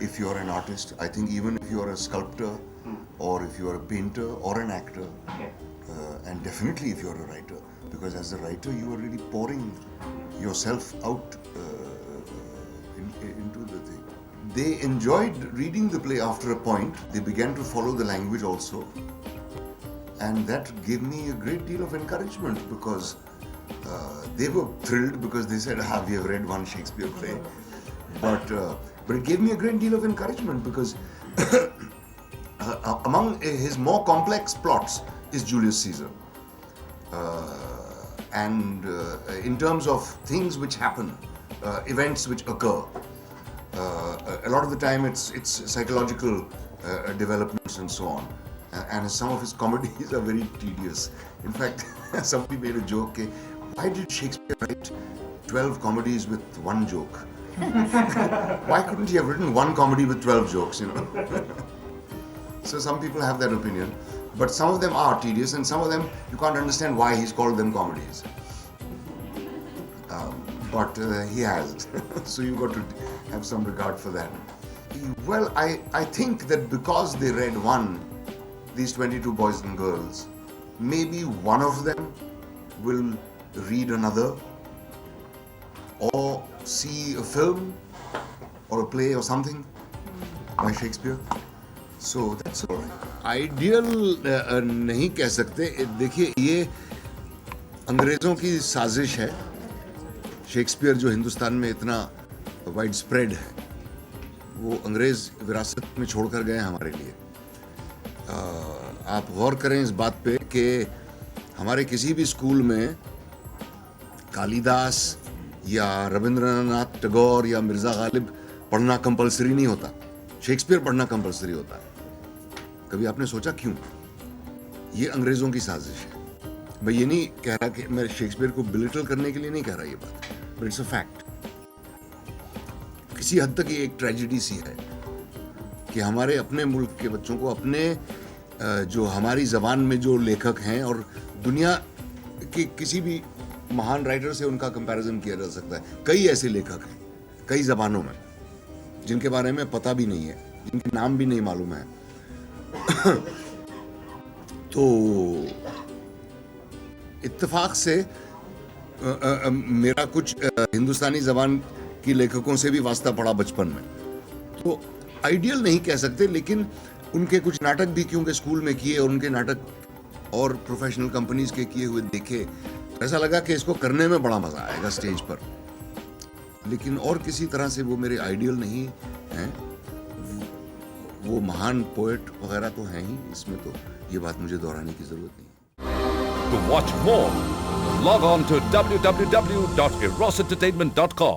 if you're an artist. I think even if you're a sculptor, or if you're a painter or an actor, and definitely if you're a writer, because as a writer you are really pouring yourself out into the thing. They enjoyed reading the play after a point. They began to follow the language also. And that gave me a great deal of encouragement because they were thrilled because they said, we have read one Shakespeare play. But it gave me a great deal of encouragement because among his more complex plots is Julius Caesar. And in terms of things which happen, events which occur, a lot of the time it's psychological developments and so on. And some of his comedies are very tedious. In fact, somebody made a joke, why did Shakespeare write 12 comedies with one joke? Why couldn't he have written one comedy with 12 jokes, you know? So some people have that opinion. But some of them are tedious and some of them you can't understand why he's called them comedies. But he has. So you've got to have some regard for that. Well, I think that because they read these 22 boys and girls, maybe one of them will read another or see a film or a play or something by Shakespeare. So that's all right. Ideal नहीं कह सकते. देखिए ये अंग्रेजों की साजिश है. Shakespeare जो हिंदुस्तान में इतना वाइड स्प्रेड है, वो अंग्रेज विरासत में छोड़कर गए हमारे लिए. आप गौर करें इस बात पे कि हमारे किसी भी स्कूल में कालिदास या रविंद्रनाथ टैगोर या मिर्ज़ा गालिब पढ़ना कंपलसरी नहीं होता. शेक्सपियर पढ़ना कंपलसरी होता है. कभी आपने सोचा क्यों? ये अंग्रेजों की साजिश है. मैं ये नहीं कह रहा कि मैं शेक्सपियर को बिलिटल करने के लिए नहीं कह रहा ये बात, बट इट्स अ फैक्ट. किसी हद तक ये एक ट्रेजेडी सी है कि हमारे अपने मुल्क के बच्चों को अपने जो हमारी ज़बान में जो लेखक हैं और दुनिया के किसी भी महान राइटर से उनका कंपैरिजन किया जा सकता है. कई ऐसे लेखक हैं कई ज़बानों में जिनके बारे में पता भी नहीं है, जिनके नाम भी नहीं मालूम है. तो इत्तेफाक से मेरा कुछ हिंदुस्तानी ज़बान की लेखकों से भी वास्ता पड़ा बचपन में. तो आइडियल नहीं कह सकते, लेकिन उनके कुछ नाटक भी क्योंकि स्कूल में किए और उनके नाटक और प्रोफेशनल कंपनीज के किए हुए देखे, तो ऐसा लगा कि इसको करने में बड़ा मज़ा आएगा स्टेज पर. लेकिन और किसी तरह से वो मेरे आइडियल नहीं हैं. वो महान पोएट वगैरह तो हैं ही, इसमें तो ये बात मुझे दोहराने की ज़रूरत नहीं. To watch more, log on to www.erosentertainment.com.